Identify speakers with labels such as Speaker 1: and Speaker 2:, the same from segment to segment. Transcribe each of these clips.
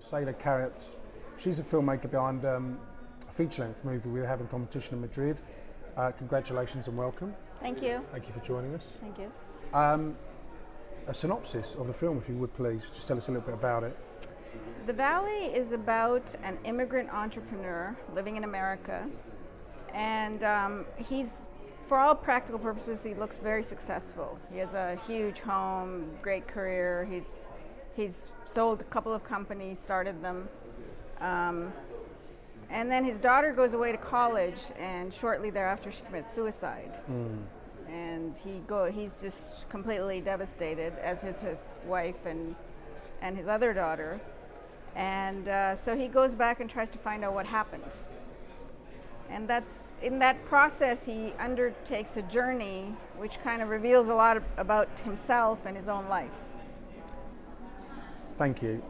Speaker 1: Sayla Carrot. She's a filmmaker behind a feature-length movie we were having competition in Madrid. Congratulations and welcome.
Speaker 2: Thank you.
Speaker 1: Thank you for joining us.
Speaker 2: Thank you.
Speaker 1: A synopsis of the film, if you would please. Just tell us a little bit about it.
Speaker 2: The Valley is about an immigrant entrepreneur living in America, and he's, for all practical purposes, he looks very successful. He has a huge home, great career. He's sold a couple of companies, started them. And then his daughter goes away to college, and shortly thereafter she commits suicide. And he's just completely devastated, as is his wife and his other daughter. And so he goes back and tries to find out what happened. And in that process, he undertakes a journey which kind of reveals a lot about himself and his own life.
Speaker 1: Thank you.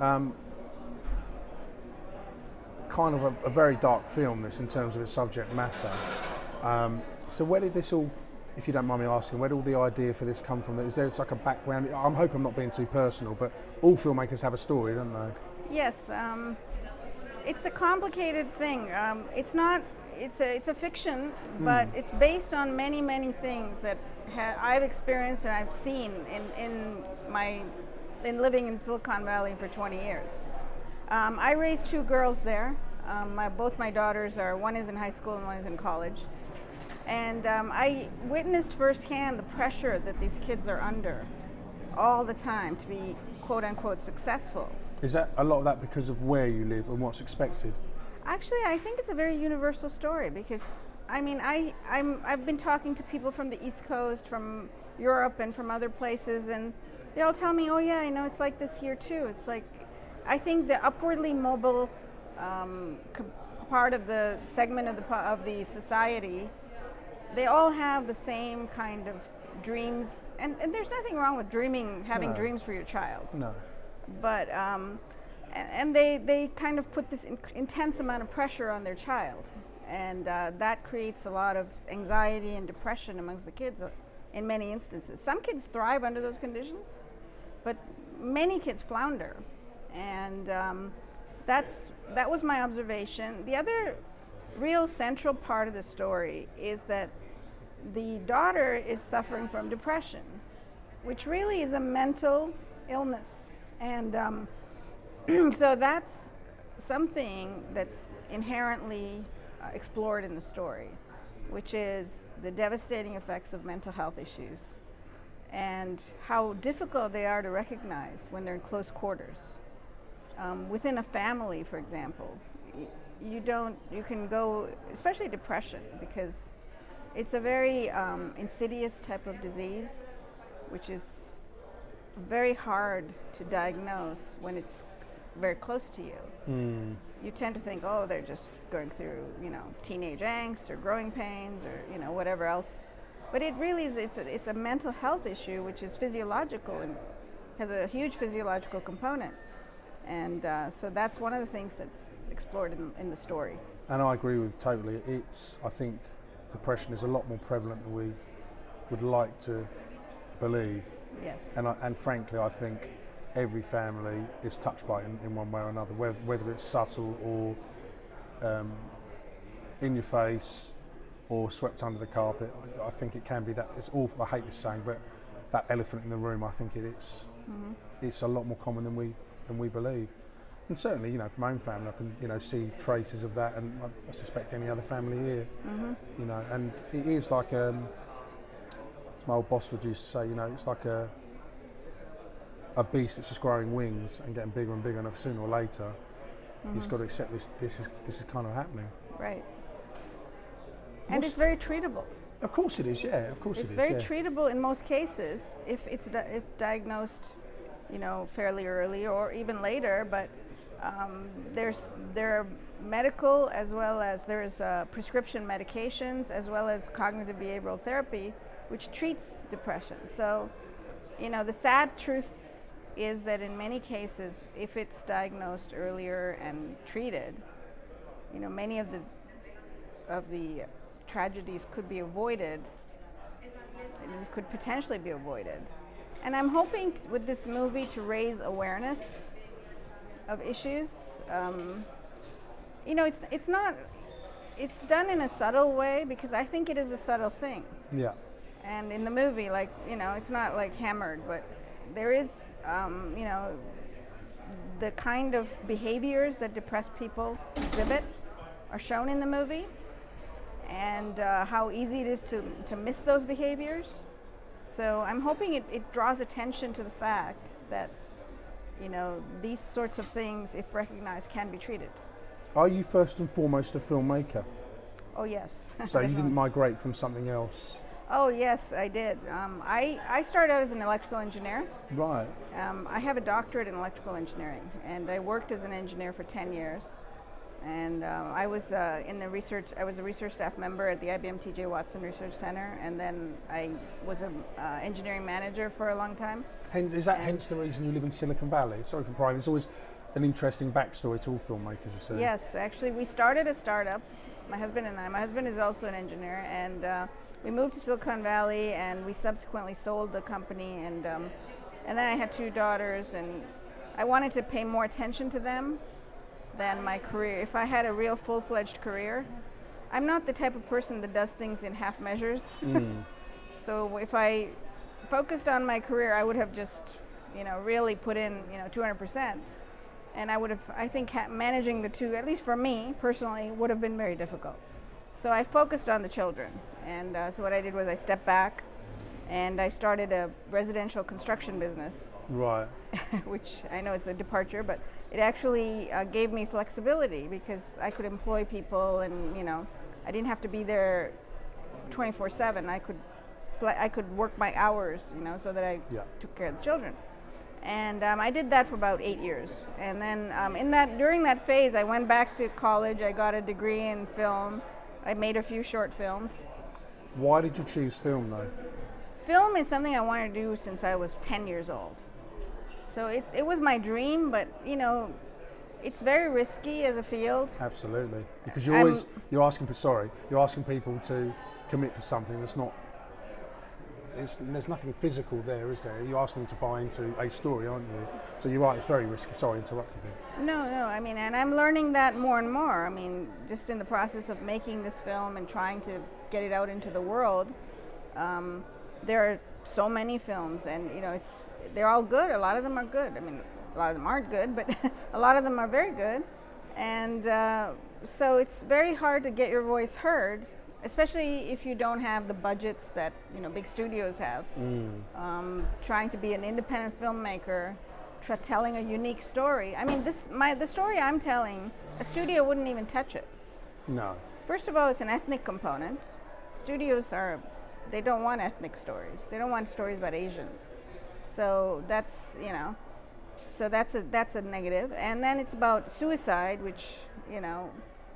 Speaker 1: Kind of a very dark film, this, in terms of its subject matter. So where did this all, if you don't mind me asking, where did all the idea for this come from? Is there like a background? I hope I'm not being too personal, but all filmmakers have a story, don't they?
Speaker 2: Yes, it's a complicated thing. It's a fiction, but it's based on many, many things that I've experienced and I've seen in living in Silicon Valley for 20 years. I raised two girls there. Both my daughters one is in high school and one is in college. And I witnessed firsthand the pressure that these kids are under all the time to be quote unquote successful.
Speaker 1: Is that a lot of that because of where you live and what's expected?
Speaker 2: Actually, I think it's a very universal story because, I mean, I've been talking to people from the East Coast, from Europe and from other places, and they all tell me, oh yeah, I know it's like this here too. It's like, I think the upwardly mobile part of the segment of the society, they all have the same kind of dreams, and there's nothing wrong with having dreams for your child.
Speaker 1: No.
Speaker 2: But and they kind of put this intense amount of pressure on their child, and that creates a lot of anxiety and depression amongst the kids in many instances. Some kids thrive under those conditions, but many kids flounder, and that was my observation. The other real central part of the story is that the daughter is suffering from depression, which really is a mental illness. And so that's something that's inherently explored in the story, which is the devastating effects of mental health issues and how difficult they are to recognize when they're in close quarters. Within a family, for example, you can go, especially depression, because it's a very insidious type of disease, which is very hard to diagnose when it's very close to you. You tend to think, oh, they're just going through, teenage angst or growing pains or, whatever else. But it really is, it's a mental health issue, which is physiological and has a huge physiological component. And so that's one of the things that's explored in the story.
Speaker 1: And I agree with totally. I think depression is a lot more prevalent than we would like to believe.
Speaker 2: Yes.
Speaker 1: And frankly, I think every family is touched by it in one way or another, whether it's subtle or in your face or swept under the carpet. I think it can be that. It's awful. I hate this saying, but that elephant in the room. I think it's a lot more common than we believe. And certainly, from my own family, I can see traces of that, and I suspect any other family here. And it is like my old boss would used to say, it's like a beast that's just growing wings and getting bigger and bigger, and sooner or later, you've just got to accept this is kind of happening.
Speaker 2: Right. And it's very treatable.
Speaker 1: Of course it is, yeah. Of course it is.
Speaker 2: It's very treatable in most cases if if diagnosed, fairly early or even later. But there are medical, as well as there's prescription medications, as well as cognitive behavioral therapy, which treats depression. So, the sad truth is that in many cases, if it's diagnosed earlier and treated, many of the tragedies could be avoided. It could potentially be avoided. And I'm hoping with this movie to raise awareness of issues. You know, it's not. It's done in a subtle way because I think it is a subtle thing.
Speaker 1: Yeah.
Speaker 2: And in the movie, like, you know, it's not like hammered, but there is, you know, the kind of behaviors that depressed people exhibit are shown in the movie, and how easy it is to miss those behaviors. So I'm hoping it draws attention to the fact that, you know, these sorts of things, if recognized, can be treated.
Speaker 1: Are you first and foremost a filmmaker?
Speaker 2: Oh, yes.
Speaker 1: So you didn't migrate from something else?
Speaker 2: Oh, yes, I did. I started out as an electrical engineer.
Speaker 1: Right.
Speaker 2: I have a doctorate in electrical engineering, and I worked as an engineer for 10 years. And I was in the research. I was a research staff member at the IBM T.J. Watson Research Center, and then I was an engineering manager for a long time.
Speaker 1: Is that hence the reason you live in Silicon Valley? Sorry for prying. There's always an interesting backstory to all filmmakers, you say.
Speaker 2: Yes, actually, we started a startup. My husband and I. My husband is also an engineer, and we moved to Silicon Valley, and we subsequently sold the company, and then I had 2 daughters, and I wanted to pay more attention to them than my career. If I had a real full-fledged career, I'm not the type of person that does things in half measures. So if I focused on my career, I would have just, you know, really put in, you know, 200%. And I would have, I think managing the two, at least for me personally, would have been very difficult. So I focused on the children. And so what I did was I stepped back and I started a residential construction business.
Speaker 1: Right.
Speaker 2: Which I know it's a departure, but it actually gave me flexibility because I could employ people, and, you know, I didn't have to be there 24/7. I could work my hours, you know, so that I took care of the children. And I did that for about 8 years. And then during that phase, I went back to college. I got a degree in film. I made a few short films.
Speaker 1: Why did you choose film, though?
Speaker 2: Film is something I wanted to do since I was 10 years old. So it was my dream, but, you know, it's very risky as a field.
Speaker 1: Absolutely, because you're asking people to commit to something that's not. There's nothing physical there, is there? You're asking them to buy into a story, aren't you? So you're right, it's very risky. Sorry, interrupted you.
Speaker 2: No, I mean, and I'm learning that more and more. I mean, just in the process of making this film and trying to get it out into the world, there are so many films, and, you know, they're all good. A lot of them are good. I mean, a lot of them aren't good, but a lot of them are very good. And so it's very hard to get your voice heard, especially if you don't have the budgets that, you know, big studios have. Trying to be an independent filmmaker, telling a unique story. I mean, the story I'm telling, a studio wouldn't even touch it.
Speaker 1: No.
Speaker 2: First of all, it's an ethnic component. Studios they don't want ethnic stories. They don't want stories about Asians. So that's, you know, that's a negative. And then it's about suicide, which, you know.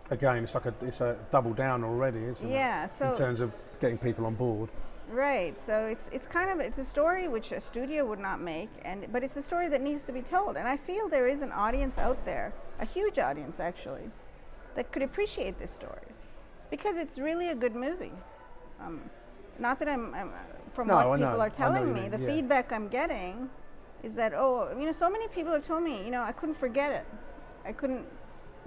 Speaker 1: Again, it's a double down already, isn't it?
Speaker 2: Yeah. So
Speaker 1: in terms of getting people on board.
Speaker 2: Right. So it's a story which a studio would not make, but it's a story that needs to be told. And I feel there is an audience out there, a huge audience actually, that could appreciate this story, because it's really a good movie. Not that I'm from what people are telling me, the feedback I'm getting is that, oh, you know, so many people have told me, you know, I couldn't forget it. I couldn't,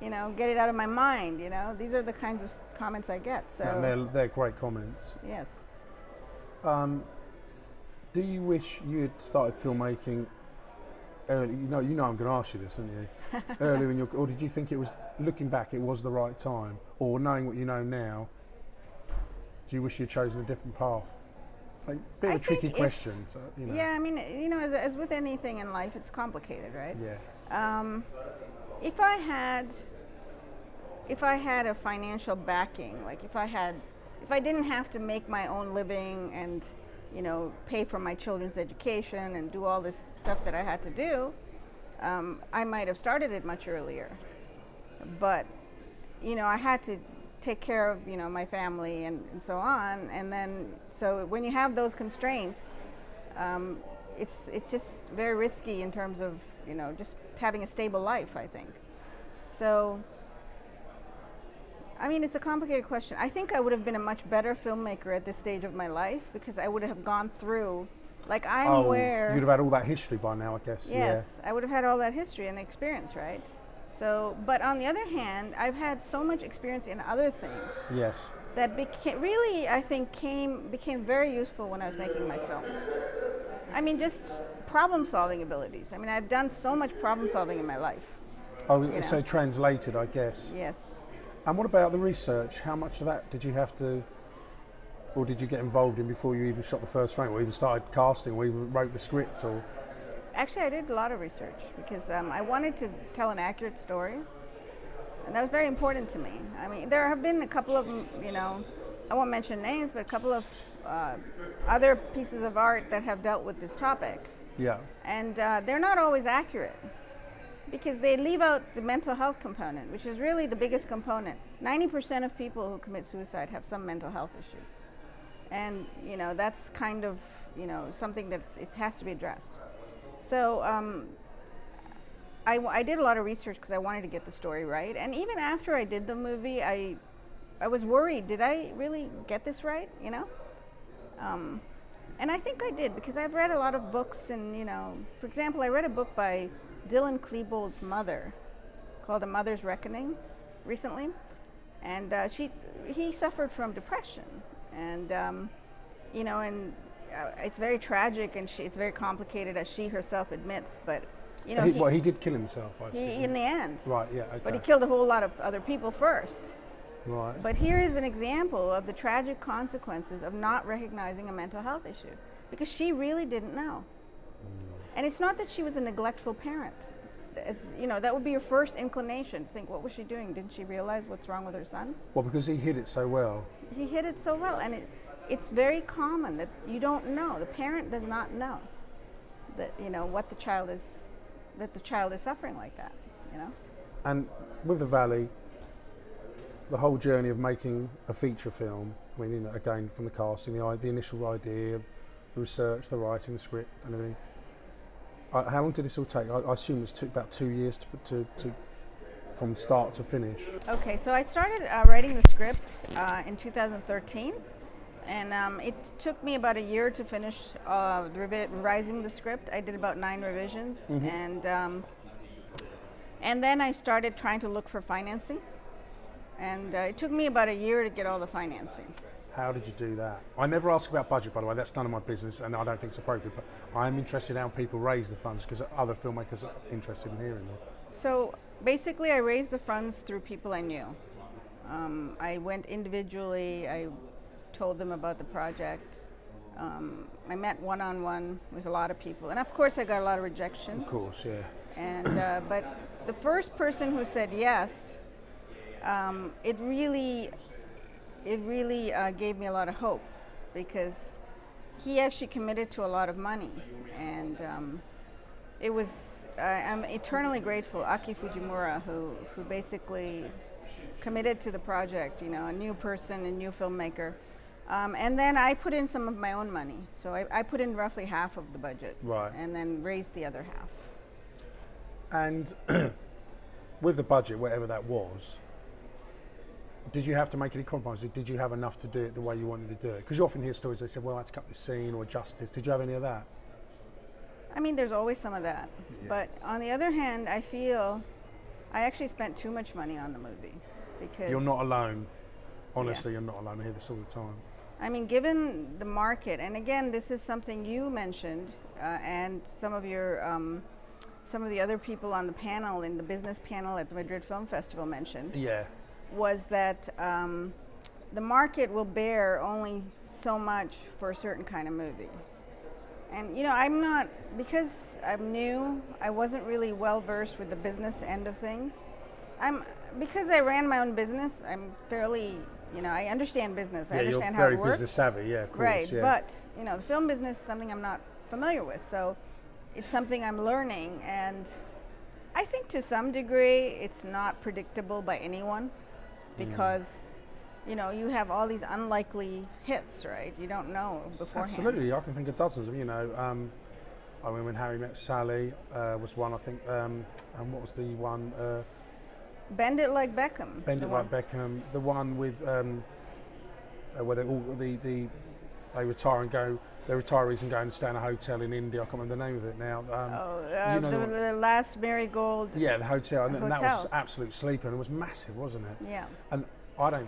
Speaker 2: you know, get it out of my mind, you know. These are the kinds of comments I get. So
Speaker 1: and they're great comments.
Speaker 2: Yes.
Speaker 1: Do you wish you had started filmmaking early? You know I'm going to ask you this, aren't you? Earlier in or did you think it was, looking back, it was the right time? Or knowing what you know now, do you wish you'd chosen a different path? Like, bit of a tricky question. So, you know.
Speaker 2: Yeah, I mean, you know, as with anything in life, it's complicated, right?
Speaker 1: Yeah.
Speaker 2: If I had a financial backing, like if I didn't have to make my own living and, you know, pay for my children's education and do all this stuff that I had to do, I might have started it much earlier. But, you know, I had to take care of, you know, my family and so on, and then so when you have those constraints, it's just very risky in terms of, you know, just having a stable life, I think. So I mean, it's a complicated question. I think I would have been a much better filmmaker at this stage of my life because I would have gone through Like I'm aware.
Speaker 1: You'd have had all that history by now, I guess.
Speaker 2: Yes, I would have had all that history and the experience, right? So, but on the other hand, I've had so much experience in other things
Speaker 1: Yeah. Yes.
Speaker 2: that really, I think, became very useful when I was making my film. I mean, just problem-solving abilities. I mean, I've done so much problem-solving in my life.
Speaker 1: Oh,
Speaker 2: You
Speaker 1: so
Speaker 2: know.
Speaker 1: translated, I guess.
Speaker 2: Yes.
Speaker 1: And what about the research? How much of that did you have to, or did you get involved in before you even shot the first frame, or even started casting, or even wrote the script, or?
Speaker 2: Actually, I did a lot of research because I wanted to tell an accurate story, and that was very important to me. I mean, there have been a couple of, I won't mention names, but a couple of other pieces of art that have dealt with this topic,
Speaker 1: Yeah.
Speaker 2: and they're not always accurate because they leave out the mental health component, which is really the biggest component. 90% of people who commit suicide have some mental health issue, and that's kind of something that it has to be addressed. So I did a lot of research because I wanted to get the story right. And even after I did the movie, I was worried, did I really get this right, And I think I did because I've read a lot of books and, for example, I read a book by Dylan Klebold's mother called A Mother's Reckoning recently. And he suffered from depression. And, it's very tragic and it's very complicated, as she herself admits. But
Speaker 1: he did kill himself, I see.
Speaker 2: In the end.
Speaker 1: Right. Yeah. Okay.
Speaker 2: But he killed a whole lot of other people first.
Speaker 1: Right.
Speaker 2: But here is an example of the tragic consequences of not recognizing a mental health issue, because she really didn't know. And it's not that she was a neglectful parent. That would be your first inclination to think, what was she doing? Didn't she realize what's wrong with her son?
Speaker 1: Well, because he hid it so well.
Speaker 2: He hid it so well, and it's very common that you don't know. The parent does not know that what the child is suffering like that.
Speaker 1: And with The Valley, the whole journey of making a feature film, I mean, again, from the casting, the initial idea, the research, the writing, the script, and everything. How long did this all take? I assume it took about 2 years to from start to finish.
Speaker 2: Okay, so I started writing the script in 2013, and it took me about a year to finish revising the script. I did about 9 revisions, and then I started trying to look for financing, and it took me about a year to get all the financing.
Speaker 1: How did you do that? I never ask about budget, by the way. That's none of my business, and I don't think it's appropriate. But I am interested in how people raise the funds, because other filmmakers are interested in hearing this.
Speaker 2: So basically, I raised the funds through people I knew. I went individually. I told them about the project. I met one-on-one with a lot of people, and of course, I got a lot of rejection.
Speaker 1: Of course, yeah.
Speaker 2: And but the first person who said yes, it really gave me a lot of hope, because he actually committed to a lot of money, and it was I'm eternally grateful. Aki Fujimura, who basically committed to the project, a new person, a new filmmaker, and then I put in some of my own money. So I put in roughly half of the budget,
Speaker 1: right,
Speaker 2: and then raised the other half.
Speaker 1: And with the budget, whatever that was, did you have to make any compromises? Did you have enough to do it the way you wanted to do it? Because you often hear stories, they say, well, I had to cut this scene or adjust this. Did you have any of that?
Speaker 2: I mean, there's always some of that. Yeah. But on the other hand, I feel I actually spent too much money on the movie. Because
Speaker 1: you're not alone. Honestly, You're not alone. I hear this all the time.
Speaker 2: I mean, given the market, and again, this is something you mentioned, and some of the other people on the panel, in the business panel at the Madrid Film Festival mentioned.
Speaker 1: Yeah. Was
Speaker 2: that the market will bear only so much for a certain kind of movie. And I'm not, because I'm new, I wasn't really well versed with the business end of things. Because I ran my own business, I'm fairly, I understand business. I understand how it works.
Speaker 1: You're very business savvy, yeah, of course.
Speaker 2: Right,
Speaker 1: yeah.
Speaker 2: But the film business is something I'm not familiar with, so it's something I'm learning, and I think to some degree it's not predictable by anyone. Because, you have all these unlikely hits, right? You don't know beforehand.
Speaker 1: Absolutely, I can think of dozens of, I mean, when Harry Met Sally was one, I think, and what was the one?
Speaker 2: Bend It Like Beckham.
Speaker 1: Bend It Like Beckham. The one with where they retire and go they're retirees and going to stay in a hotel in India. I can't remember the name of it now.
Speaker 2: Oh,
Speaker 1: you know
Speaker 2: the last Marigold.
Speaker 1: Yeah, the hotel, and that
Speaker 2: Hotel.
Speaker 1: was absolute sleeper, and it was massive, wasn't it?
Speaker 2: Yeah.
Speaker 1: And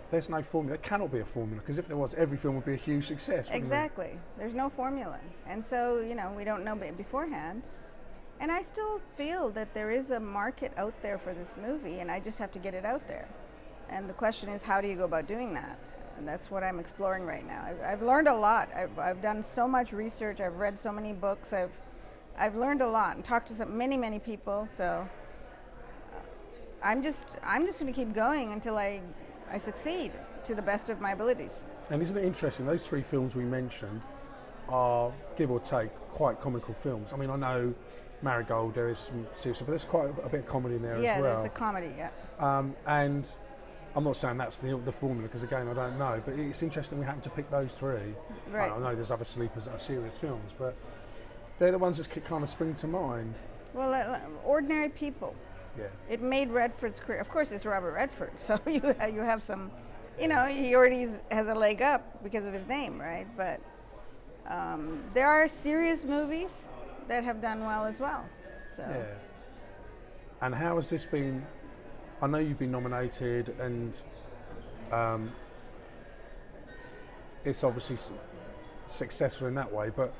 Speaker 1: there's no formula. There cannot be a formula, because if there was, every film would be a huge success. Wouldn't it?
Speaker 2: Exactly. There's no formula. And so, we don't know beforehand. And I still feel that there is a market out there for this movie, and I just have to get it out there. And the question is, how do you go about doing that? And that's what I'm exploring right now. I've learned a lot. I've done so much research. I've read so many books. I've learned a lot and talked to many, many people. So I'm just going to keep going until I succeed to the best of my abilities.
Speaker 1: And isn't it interesting? Those 3 films we mentioned are, give or take, quite comical films. I mean, I know Marigold, there is some serious, but there's quite a bit of comedy in there as well.
Speaker 2: Yeah, there's a comedy, yeah.
Speaker 1: And I'm not saying that's the formula, because again, I don't know, but it's interesting we happen to pick those 3.
Speaker 2: Right.
Speaker 1: I know there's other sleepers that are serious films, but they're the ones that kind of spring to mind.
Speaker 2: Well, Ordinary People.
Speaker 1: Yeah.
Speaker 2: It made Redford's career. Of course, it's Robert Redford, so you have some, he already has a leg up because of his name, right? But there are serious movies that have done well as well. So.
Speaker 1: Yeah. And how has this been? I know you've been nominated, and it's obviously successful in that way, but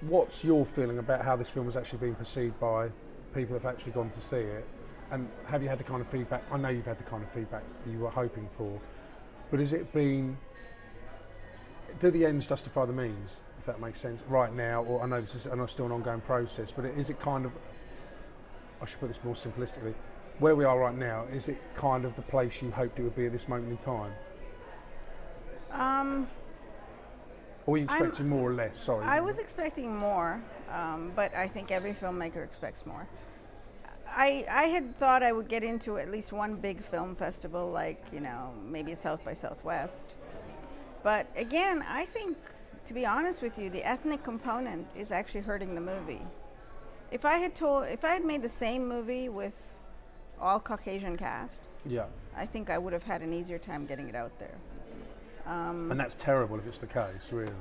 Speaker 1: what's your feeling about how this film has actually been perceived by people that have actually gone to see it? And have you had the kind of feedback? I know you've had the kind of feedback that you were hoping for, but has it been, do the ends justify the means, if that makes sense, right now? Or I know this is still an ongoing process, but is it kind of, I should put this more simplistically, where we are right now, is it kind of the place you hoped it would be at this moment in time? Or were you expecting more or less? Sorry.
Speaker 2: I was expecting more, but I think every filmmaker expects more. I had thought I would get into at least one big film festival, like, maybe South by Southwest. But again, I think, to be honest with you, the ethnic component is actually hurting the movie. If I had made the same movie with all Caucasian cast,
Speaker 1: yeah,
Speaker 2: I think I would have had an easier time getting it out there.
Speaker 1: And that's terrible if it's the case, really.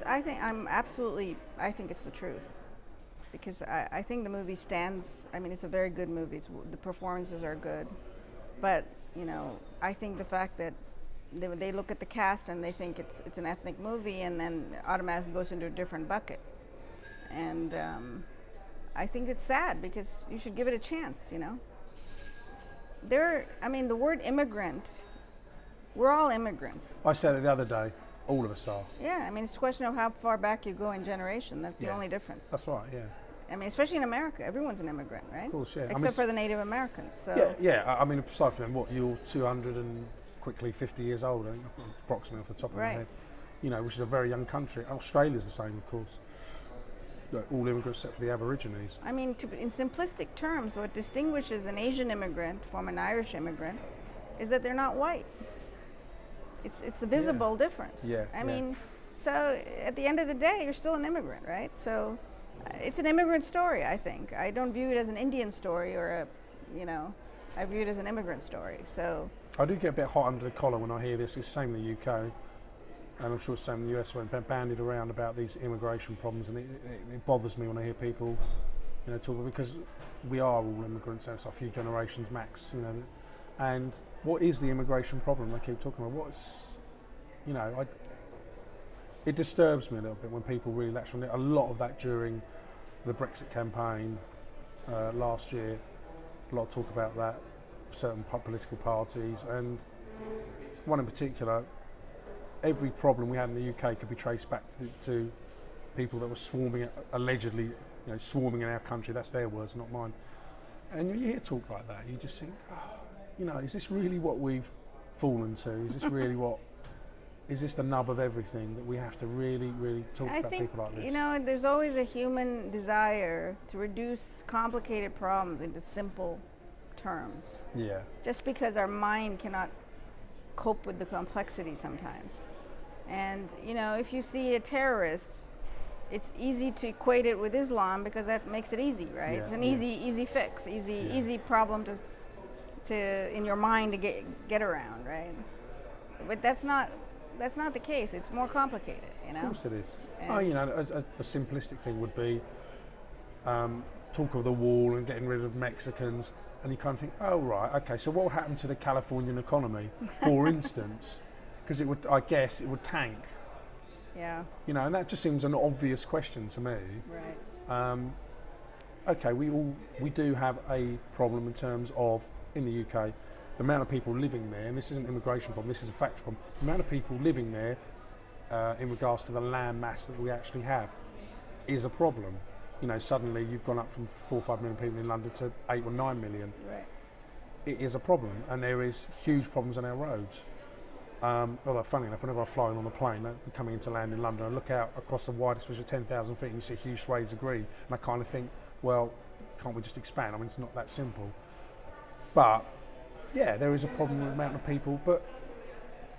Speaker 2: I think it's the truth. Because I think the movie stands, it's a very good movie. The performances are good. But, I think the fact that they look at the cast and they think it's an ethnic movie, and then automatically goes into a different bucket. And I think it's sad, because you should give it a chance, The word immigrant, we're all immigrants.
Speaker 1: I said it the other day, all of us are.
Speaker 2: Yeah, it's a question of how far back you go in generation. That's the only difference.
Speaker 1: That's right, yeah.
Speaker 2: Especially in America, everyone's an immigrant, right?
Speaker 1: Of course, yeah.
Speaker 2: Except for the Native Americans. So.
Speaker 1: Yeah. Aside from them, you're 200 and quickly 50 years old, I think, approximately off the top of my head. Which is a very young country. Australia's the same, of course. All immigrants except for the Aborigines.
Speaker 2: In simplistic terms, what distinguishes an Asian immigrant from an Irish immigrant is that they're not white. It's a visible difference.
Speaker 1: Yeah.
Speaker 2: So at the end of the day, you're still an immigrant, right? So it's an immigrant story, I think. I don't view it as an Indian story or I view it as an immigrant story. So
Speaker 1: I do get a bit hot under the collar when I hear this. It's the same in the UK, and I'm sure it's the same in the US, when bandied around about these immigration problems, and it bothers me when I hear people, talk, because we are all immigrants, and it's a few generations max, and what is the immigration problem I keep talking about? It disturbs me a little bit when people really latch on it. A lot of that during the Brexit campaign last year, a lot of talk about that, certain political parties, and one in particular, every problem we had in the UK could be traced back to people that were swarming, allegedly, swarming in our country. That's their words, not mine. And when you hear talk like that, you just think, is this really what we've fallen to? Is this really is this the nub of everything, that we have to really, really talk about people like this?
Speaker 2: There's always a human desire to reduce complicated problems into simple terms.
Speaker 1: Yeah.
Speaker 2: Just because our mind cannot cope with the complexity sometimes. And, if you see a terrorist, it's easy to equate it with Islam because that makes it easy, right?
Speaker 1: Yeah,
Speaker 2: it's an easy fix, easy problem to in your mind to get around, right? But that's not that's not the case. It's more complicated, you know.
Speaker 1: Of course it is.
Speaker 2: And-
Speaker 1: Oh, you know, a simplistic thing would be talk of the wall and getting rid of Mexicans, and you kind of think, oh right, okay, so what would happen to the Californian economy, for instance? Because it would, I guess, it would tank.
Speaker 2: Yeah.
Speaker 1: You know, and that just seems an obvious question to me.
Speaker 2: Right.
Speaker 1: Okay, we do have a problem in terms of, in the UK, the amount of people living there, and this isn't an immigration problem, this is a factual problem, the amount of people living there in regards to the land mass that we actually have is a problem. You know, suddenly you've gone up from 4 or 5 million people in London to 8 or 9 million.
Speaker 2: Right.
Speaker 1: It is a problem, and there is huge problems on our roads. Although, funny enough, whenever I'm flying on the plane, coming into land in London, I look out across the widest stretch of 10,000 feet and you see huge swathes of green, and I kind of think, well, can't we just expand? I mean, it's not that simple. But, yeah, there is a problem with the amount of people, but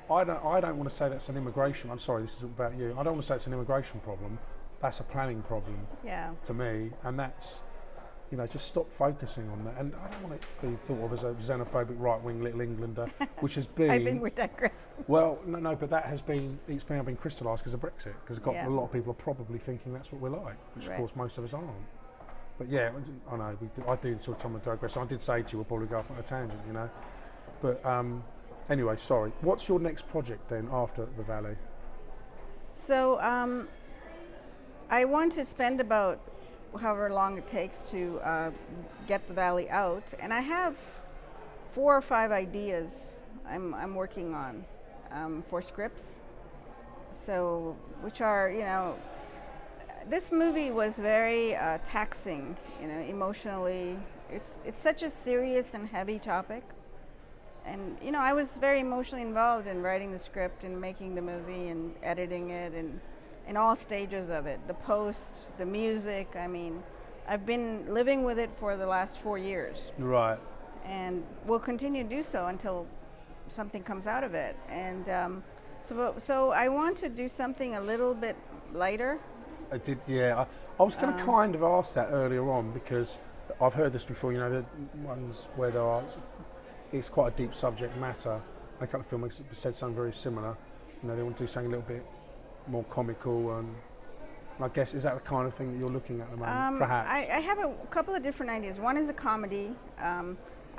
Speaker 1: I don't want to say that's an immigration, I'm sorry, this is about you, I don't want to say it's an immigration problem, that's a planning problem
Speaker 2: Yeah.
Speaker 1: to me, and that's, you know, just stop focusing on that. And I don't want it to be thought of as a xenophobic right-wing Little Englander, which has been...
Speaker 2: I think we're digressing.
Speaker 1: Well, no, but that has been, it's been crystallised because of Brexit, because
Speaker 2: Yeah.
Speaker 1: a lot of people are probably thinking that's what we're like, which
Speaker 2: Right.
Speaker 1: of course most of us aren't. But yeah, I know, I do this all the time with digress. I did say to you, we'll probably go off on a tangent, you know. But anyway, sorry. What's your next project then after the Valley?
Speaker 2: So I want to spend about however long it takes to get the Valley out, and I have 4 or 5 ideas I'm working on for scripts. So, which are, you know, this movie was very taxing, you know, emotionally. It's such a serious and heavy topic, and you know, I was very emotionally involved in writing the script and making the movie and editing it and in all stages of it, the post, the music. I mean, I've been living with it for the last 4 years,
Speaker 1: Right.
Speaker 2: and will continue to do so until something comes out of it. And so I want to do something a little bit lighter.
Speaker 1: I did, yeah. I was going to kind of ask that earlier on because I've heard this before, you know, the ones where it's quite a deep subject matter. A couple of filmmakers said something very similar. You know, they want to do something a little bit more comical, and I guess, is that the kind of thing that you're looking at the moment, perhaps?
Speaker 2: I have a couple of different ideas. One is a comedy.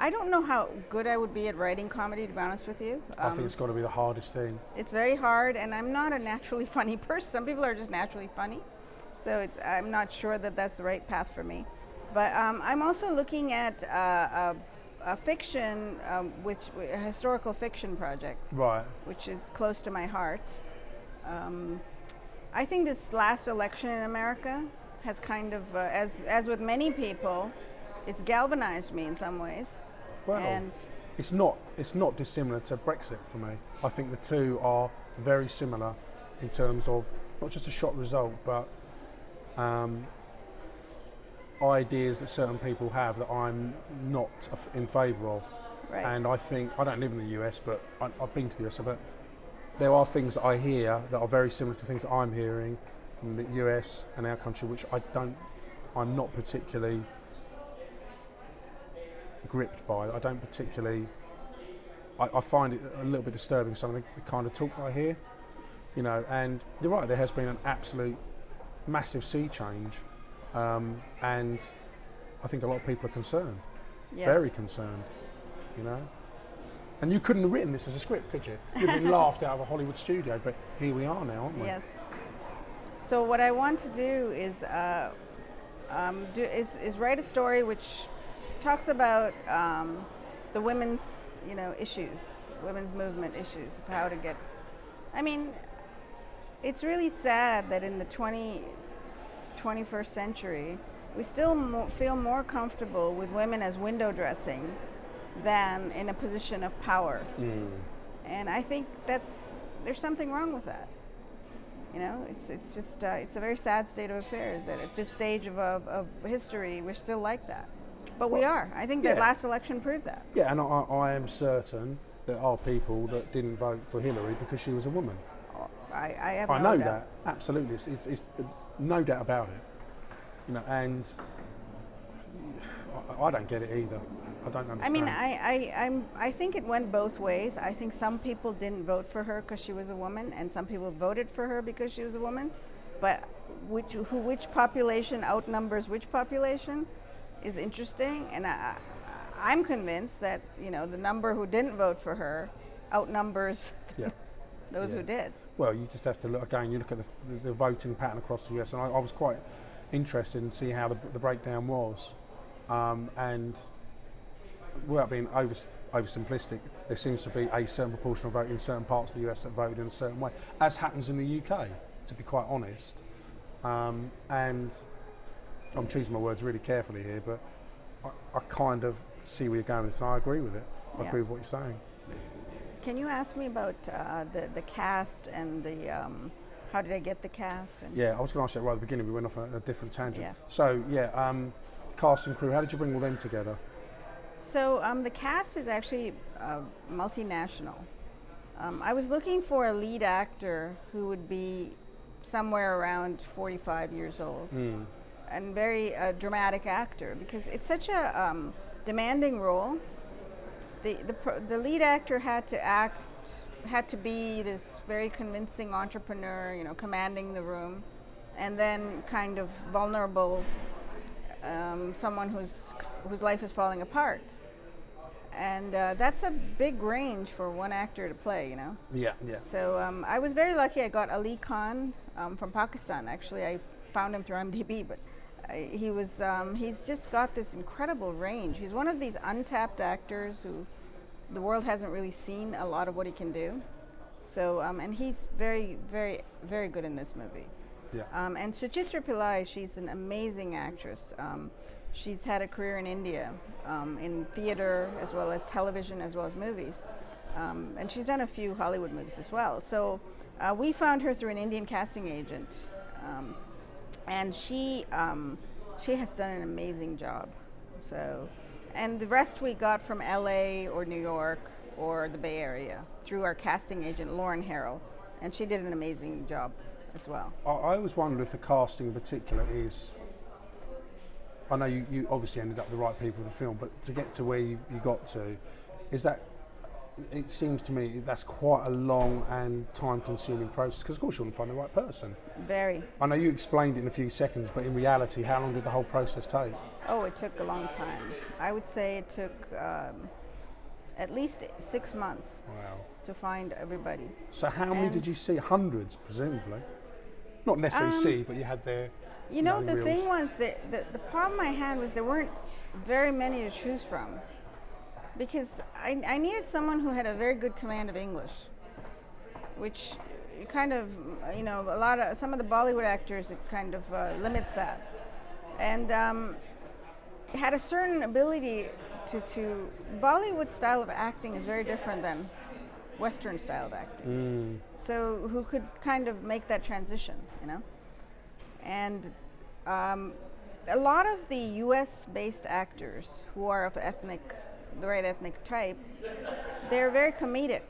Speaker 2: I don't know how good I would be at writing comedy, to be honest with you.
Speaker 1: I think it's got to be the hardest thing.
Speaker 2: It's very hard, and I'm not a naturally funny person. Some people are just naturally funny, so I'm not sure that that's the right path for me. But I'm also looking at a fiction, a historical fiction project,
Speaker 1: Right.
Speaker 2: which is close to my heart. I think this last election in America has kind of, as with many people, it's galvanized me in some ways.
Speaker 1: Well,
Speaker 2: And
Speaker 1: it's not dissimilar to Brexit for me. I think the two are very similar in terms of not just a shot result, but ideas that certain people have that I'm not in favour of.
Speaker 2: right.
Speaker 1: And I think, I don't live in the US, but I've been to the US, but there are things that I hear that are very similar to things that I'm hearing from the US and our country, which I'm not particularly gripped by. I don't particularly, I find it a little bit disturbing, some of the kind of talk I hear, you know, and you're right, there has been an absolute massive sea change, and I think a lot of people are concerned,
Speaker 2: Yes.
Speaker 1: very concerned, you know. And you couldn't have written this as a script, could you? You'd have been laughed out of a Hollywood studio, but here we are now, aren't we?
Speaker 2: Yes. So what I want to do is write a story which talks about the women's, you know, issues, women's movement issues, of how to get. I mean, it's really sad that in the 21st century, we still feel more comfortable with women as window dressing than in a position of power. And I think there's something wrong with that. You know, it's just it's a very sad state of affairs that at this stage of history we're still like that. But we are. I think the
Speaker 1: yeah.
Speaker 2: last election proved that.
Speaker 1: Yeah, and I am certain there are people that didn't vote for Hillary because she was a woman.
Speaker 2: I have
Speaker 1: I
Speaker 2: no
Speaker 1: know
Speaker 2: doubt.
Speaker 1: that, absolutely. It's no doubt about it. You know, and I don't get it either. I don't understand.
Speaker 2: I mean, I think it went both ways. I think some people didn't vote for her because she was a woman, and some people voted for her because she was a woman. But which population outnumbers which population is interesting, and I'm convinced that the number who didn't vote for her outnumbers
Speaker 1: yeah.
Speaker 2: those who did.
Speaker 1: Well, you just have to look again. You look at the voting pattern across the US, and I was quite interested in see how the breakdown was. And without being oversimplistic, there seems to be a certain proportion of vote in certain parts of the US that voted in a certain way, as happens in the UK, to be quite honest. And I'm choosing my words really carefully here, but I kind of see where you're going with this, and I agree with it. I agree with what you're saying.
Speaker 2: Can you ask me about the cast and the how did I get the cast? And
Speaker 1: Yeah, I was going to ask you right at the beginning. We went off a different tangent.
Speaker 2: Yeah.
Speaker 1: So cast and crew. How did you bring all them together?
Speaker 2: So the cast is actually multinational. I was looking for a lead actor who would be somewhere around 45 years old, and very dramatic actor, because it's such a demanding role. The lead actor had to be this very convincing entrepreneur, commanding the room, and then kind of vulnerable, someone whose life is falling apart. And that's a big range for one actor to play,
Speaker 1: Yeah.
Speaker 2: So I was very lucky. I got Ali Khan from Pakistan. Actually, I found him through IMDb, but he's just got this incredible range. He's one of these untapped actors who the world hasn't really seen a lot of what he can do. So and he's very, very, very good in this movie.
Speaker 1: Yeah.
Speaker 2: And Suchitra Pillai, she's an amazing actress. She's had a career in India, in theater as well as television as well as movies. And she's done a few Hollywood movies as well. So we found her through an Indian casting agent. And she has done an amazing job. So, and the rest we got from LA or New York or the Bay Area through our casting agent, Lauren Harrell. And she did an amazing job as well.
Speaker 1: I always wonder if the casting in particular is, I know you obviously ended up the right people for the film, but to get to where you got to, is that, it seems to me that's quite a long and time-consuming process, because of course you want to find the right person.
Speaker 2: Very.
Speaker 1: I know you explained it in a few seconds, but in reality, how long did the whole process take?
Speaker 2: Oh, it took a long time. I would say it took at least 6 months to find everybody.
Speaker 1: So how many did you see? Hundreds, presumably. Not necessarily see, but you had their...
Speaker 2: the thing was that the problem I had was there weren't very many to choose from, because I needed someone who had a very good command of English, which kind of, some of the Bollywood actors, it kind of limits that. And had a certain ability to Bollywood style of acting is very different than Western style of acting. So who could kind of make that transition, And a lot of the US-based actors who are of the right ethnic type, they're very comedic.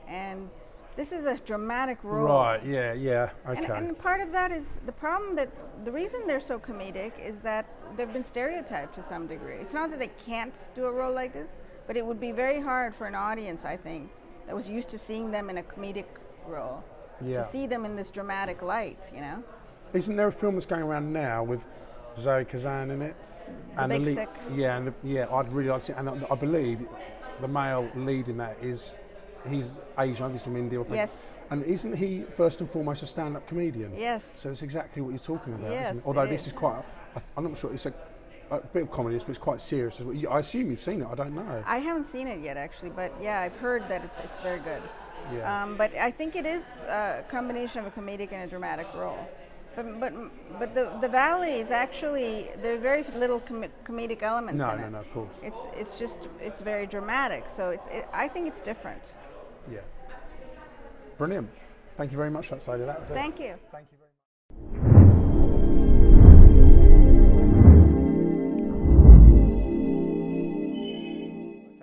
Speaker 2: And this is a dramatic role.
Speaker 1: Right, yeah, okay.
Speaker 2: And part of that is the reason they're so comedic is that they've been stereotyped to some degree. It's not that they can't do a role like this, but it would be very hard for an audience, I think, that was used to seeing them in a comedic role, to see them in this dramatic light,
Speaker 1: Isn't there a film that's going around now with Zoe Kazan in it?
Speaker 2: The Big Sick.
Speaker 1: Yeah, I'd really like to see it. And I believe the male lead in that he's Asian, obviously from India.
Speaker 2: Yes.
Speaker 1: And isn't he first and foremost a stand-up comedian?
Speaker 2: Yes.
Speaker 1: So it's exactly what you're talking about,
Speaker 2: yes,
Speaker 1: isn't it? Although this is quite, I'm not sure, it's a bit of comedy, but it's quite serious as well. I assume you've seen it, I don't know.
Speaker 2: I haven't seen it yet, actually, but yeah, I've heard that it's very good.
Speaker 1: Yeah.
Speaker 2: But I think it is a combination of a comedic and a dramatic role. But the Valley is actually, there are very little comedic elements in it.
Speaker 1: No, of course.
Speaker 2: It's very dramatic, so I think it's different.
Speaker 1: Yeah. Brilliant. Thank you very much, Sadie. That was it.
Speaker 2: Thank you.
Speaker 1: Thank you.